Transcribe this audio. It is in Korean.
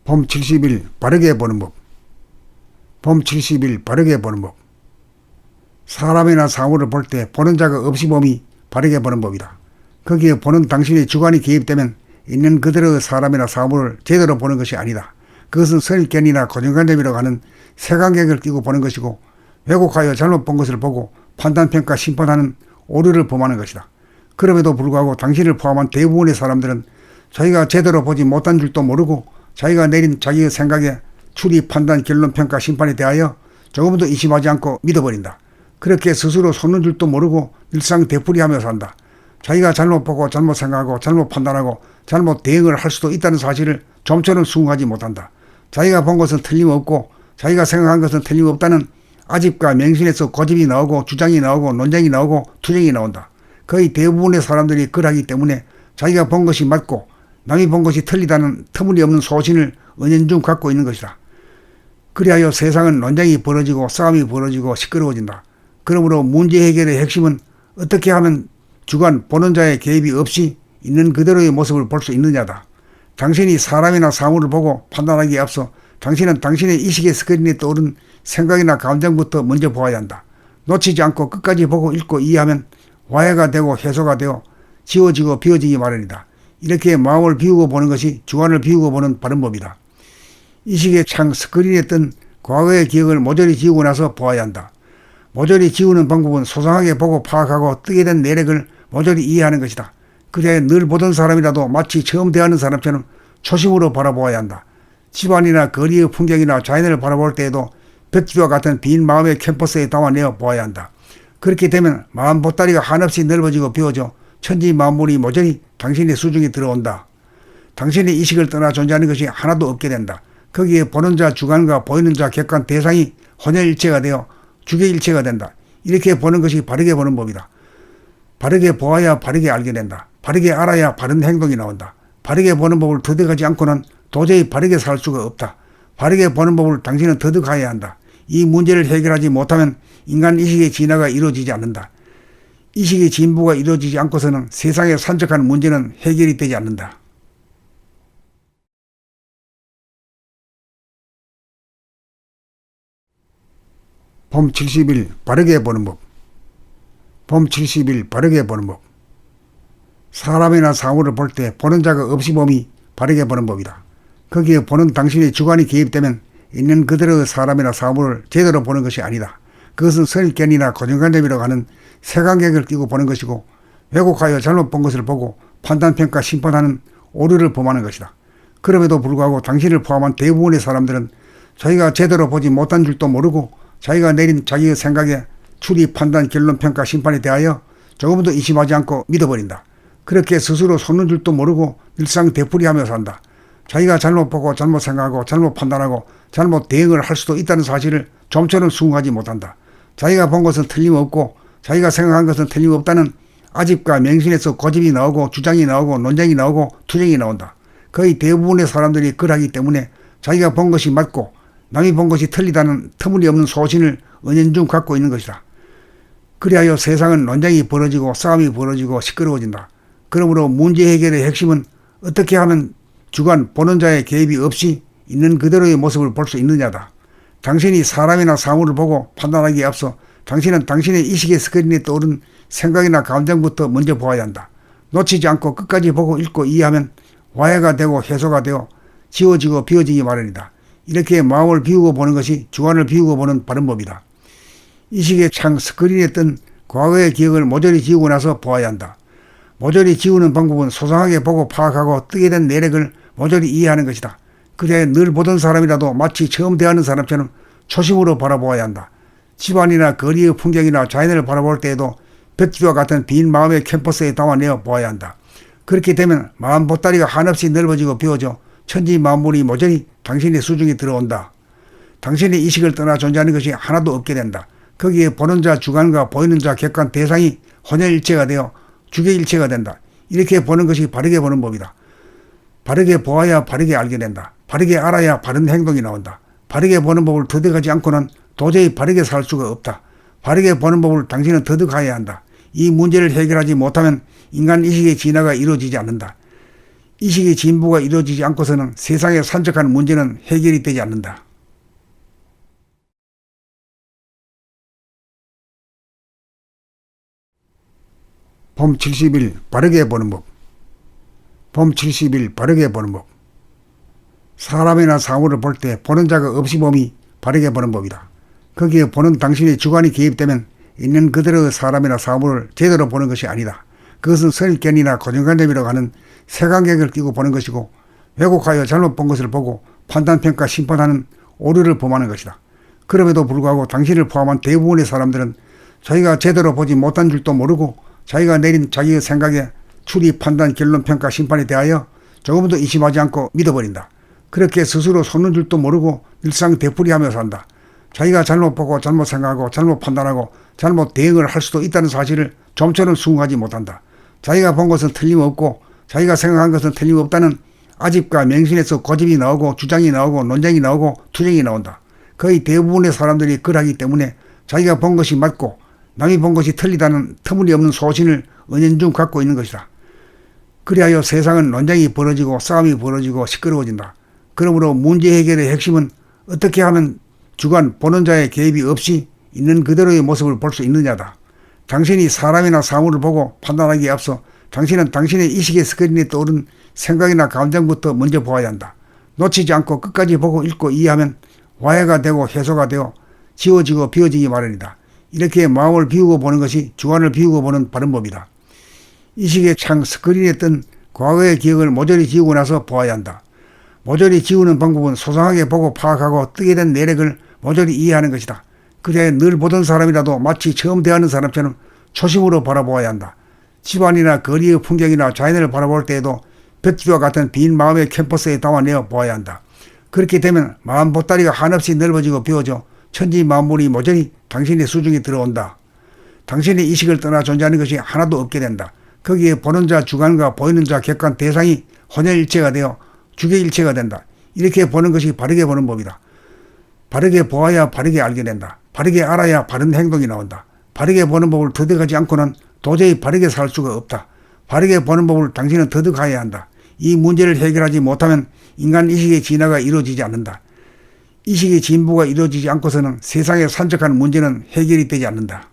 봄 70일 바르게 보는 법. 봄 70일 바르게 보는 법. 사람이나 사물을 볼 때 보는 자가 없이 봄이 바르게 보는 법이다. 거기에 보는 당신의 주관이 개입되면 있는 그대로의 사람이나 사물을 제대로 보는 것이 아니다. 그것은 선입견이나 고정관념이라고 하는 색안경을 끼고 보는 것이고, 왜곡하여 잘못 본 것을 보고 판단평가 심판하는 오류를 범하는 것이다. 그럼에도 불구하고 당신을 포함한 대부분의 사람들은 자기가 제대로 보지 못한 줄도 모르고 자기가 내린 자기의 생각에 추리, 판단, 결론, 평가, 심판에 대하여 조금도 의심하지 않고 믿어버린다. 그렇게 스스로 속는 줄도 모르고 일상 되풀이하며 산다. 자기가 잘못 보고 잘못 생각하고 잘못 판단하고 잘못 대응을 할 수도 있다는 사실을 좀처럼 수긍하지 못한다. 자기가 본 것은 틀림없고 자기가 생각한 것은 틀림없다는 아집과 맹신에서 고집이 나오고 주장이 나오고 논쟁이 나오고 투쟁이 나온다. 거의 대부분의 사람들이 그러하기 때문에 자기가 본 것이 맞고 남이 본 것이 틀리다는 터무니없는 소신을 은연중 갖고 있는 것이다. 그리하여 세상은 논쟁이 벌어지고 싸움이 벌어지고 시끄러워진다. 그러므로 문제 해결의 핵심은 어떻게 하면 주관 보는 자의 개입이 없이 있는 그대로의 모습을 볼 수 있느냐다. 당신이 사람이나 사물을 보고 판단하기에 앞서 당신은 당신의 의식의 스크린에 떠오른 생각이나 감정부터 먼저 보아야 한다. 놓치지 않고 끝까지 보고 읽고 이해하면 화해가 되고 해소가 되어 지워지고 비워지기 마련이다. 이렇게 마음을 비우고 보는 것이 주관을 비우고 보는 바른 법이다. 의식의 창 스크린에 뜬 과거의 기억을 모조리 지우고 나서 보아야 한다. 모조리 지우는 방법은 소상하게 보고 파악하고 뜨게 된 내력을 모조리 이해하는 것이다. 그래야 늘 보던 사람이라도 마치 처음 대하는 사람처럼 초심으로 바라보아야 한다. 집안이나 거리의 풍경이나 자연을 바라볼 때에도 벽지와 같은 빈 마음의 캔버스에 담아내어 보아야 한다. 그렇게 되면 마음 보따리가 한없이 넓어지고 비워져 천지 만물이 모조리 당신의 수중에 들어온다. 당신의 의식을 떠나 존재하는 것이 하나도 없게 된다. 거기에 보는 자 주관과 보이는 자 객관 대상이 혼연일체가 되어 주계일체가 된다. 이렇게 보는 것이 바르게 보는 법이다. 바르게 보아야 바르게 알게 된다. 바르게 알아야 바른 행동이 나온다. 바르게 보는 법을 터득하지 않고는 도저히 바르게 살 수가 없다. 바르게 보는 법을 당신은 터득해야 한다. 이 문제를 해결하지 못하면 인간 의식의 진화가 이루어지지 않는다. 의식의 진보가 이루어지지 않고서는 세상에 산적한 문제는 해결이 되지 않는다. 봄 70일 바르게 보는 법. 봄 70일 바르게 보는 법. 사람이나 사물을 볼 때 보는 자가 없이 봄이 바르게 보는 법이다. 거기에 보는 당신의 주관이 개입되면 있는 그대로의 사람이나 사물을 제대로 보는 것이 아니다. 그것은 선입견이나 고정관념이라고 하는 색안경을 끼고 보는 것이고, 왜곡하여 잘못 본 것을 보고 판단평가 심판하는 오류를 범하는 것이다. 그럼에도 불구하고 당신을 포함한 대부분의 사람들은 자기가 제대로 보지 못한 줄도 모르고 자기가 내린 자기의 생각에 추리, 판단, 결론, 평가, 심판에 대하여 조금도 의심하지 않고 믿어버린다. 그렇게 스스로 속는 줄도 모르고 일상 되풀이하며 산다. 자기가 잘못 보고 잘못 생각하고 잘못 판단하고 잘못 대응을 할 수도 있다는 사실을 좀처럼 수긍하지 못한다. 자기가 본 것은 틀림없고 자기가 생각한 것은 틀림없다는 아집과 맹신에서 고집이 나오고 주장이 나오고 논쟁이 나오고 투쟁이 나온다. 거의 대부분의 사람들이 그러하기 때문에 자기가 본 것이 맞고 남이 본 것이 틀리다는 터무니없는 소신을 은연중 갖고 있는 것이다. 그리하여 세상은 논쟁이 벌어지고 싸움이 벌어지고 시끄러워진다. 그러므로 문제 해결의 핵심은 어떻게 하면 주관 보는 자의 개입이 없이 있는 그대로의 모습을 볼 수 있느냐다. 당신이 사람이나 사물을 보고 판단하기에 앞서 당신은 당신의 의식의 스크린에 떠오른 생각이나 감정부터 먼저 보아야 한다. 놓치지 않고 끝까지 보고 읽고 이해하면 화해가 되고 해소가 되어 지워지고 비워지기 마련이다. 이렇게 마음을 비우고 보는 것이 주관을 비우고 보는 바른 법이다. 의식의 창 스크린에 뜬 과거의 기억을 모조리 지우고 나서 보아야 한다. 모조리 지우는 방법은 소상하게 보고 파악하고 뜨게 된 내력을 모조리 이해하는 것이다. 그래야 늘 보던 사람이라도 마치 처음 대하는 사람처럼 초심으로 바라보아야 한다. 집안이나 거리의 풍경이나 자연을 바라볼 때에도 벽지와 같은 빈 마음의 캔버스에 담아내어 보아야 한다. 그렇게 되면 마음 보따리가 한없이 넓어지고 비워져 천지 만물이 모조리 당신의 수중에 들어온다. 당신의 의식을 떠나 존재하는 것이 하나도 없게 된다. 거기에 보는 자 주관과 보이는 자 객관 대상이 혼연일체가 되어 주계일체가 된다. 이렇게 보는 것이 바르게 보는 법이다. 바르게 보아야 바르게 알게 된다. 바르게 알아야 바른 행동이 나온다. 바르게 보는 법을 터득하지 않고는 도저히 바르게 살 수가 없다. 바르게 보는 법을 당신은 터득해야 한다. 이 문제를 해결하지 못하면 인간 의식의 진화가 이루어지지 않는다. 이식의 진보가 이루어지지 않고서는 세상에 산적한 문제는 해결이 되지 않는다. 봄 70일 바르게 보는 법. 봄 70일 바르게 보는 법. 사람이나 사물을 볼 때 보는 자가 없이 봄이 바르게 보는 법이다. 거기에 보는 당신의 주관이 개입되면 있는 그대로의 사람이나 사물을 제대로 보는 것이 아니다. 그것은 선입견이나 고정관념이라고 하는 색안경을 끼고 보는 것이고 왜곡하여 잘못 본 것을 보고 판단평가 심판하는 오류를 범하는 것이다. 그럼에도 불구하고 당신을 포함한 대부분의 사람들은 자기가 제대로 보지 못한 줄도 모르고 자기가 내린 자기의 생각에 추리, 판단, 결론, 평가, 심판에 대하여 조금도 의심하지 않고 믿어버린다. 그렇게 스스로 속는 줄도 모르고 일상 되풀이하며 산다. 자기가 잘못 보고 잘못 생각하고 잘못 판단하고 잘못 대응을 할 수도 있다는 사실을 좀처럼 수긍하지 못한다. 자기가 본 것은 틀림없고 자기가 생각한 것은 틀림없다는 아집과 맹신에서 고집이 나오고 주장이 나오고 논쟁이 나오고 투쟁이 나온다. 거의 대부분의 사람들이 그러하기 때문에 자기가 본 것이 맞고 남이 본 것이 틀리다는 터무니없는 소신을 은연중 갖고 있는 것이다. 그리하여 세상은 논쟁이 벌어지고 싸움이 벌어지고 시끄러워진다. 그러므로 문제 해결의 핵심은 어떻게 하면 주관 보는 자의 개입이 없이 있는 그대로의 모습을 볼 수 있느냐다. 당신이 사람이나 사물을 보고 판단하기에 앞서 당신은 당신의 이식의 스크린에 떠오른 생각이나 감정부터 먼저 보아야 한다. 놓치지 않고 끝까지 보고 읽고 이해하면 화해가 되고 해소가 되어 지워지고 비워지기 마련이다. 이렇게 마음을 비우고 보는 것이 주관을 비우고 보는 바른 법이다. 이식의 창 스크린에 뜬 과거의 기억을 모조리 지우고 나서 보아야 한다. 모조리 지우는 방법은 소상하게 보고 파악하고 뜨게 된 내력을 모조리 이해하는 것이다. 그래야 늘 보던 사람이라도 마치 처음 대하는 사람처럼 초심으로 바라보아야 한다. 집안이나 거리의 풍경이나 자연을 바라볼 때에도 벽지와 같은 빈 마음의 캠퍼스에 담아내어 보아야 한다. 그렇게 되면 마음 보따리가 한없이 넓어지고 비워져 천지 만물이 모조리 당신의 수중에 들어온다. 당신의 이식을 떠나 존재하는 것이 하나도 없게 된다. 거기에 보는 자 주관과 보이는 자 객관 대상이 혼연일체가 되어 주계일체가 된다. 이렇게 보는 것이 바르게 보는 법이다. 바르게 보아야 바르게 알게 된다. 바르게 알아야 바른 행동이 나온다. 바르게 보는 법을 터득하지 않고는 도저히 바르게 살 수가 없다. 바르게 보는 법을 당신은 터득해야 한다. 이 문제를 해결하지 못하면 인간 이식의 진화가 이루어지지 않는다. 이식의 진보가 이루어지지 않고서는 세상에 산적한 문제는 해결이 되지 않는다.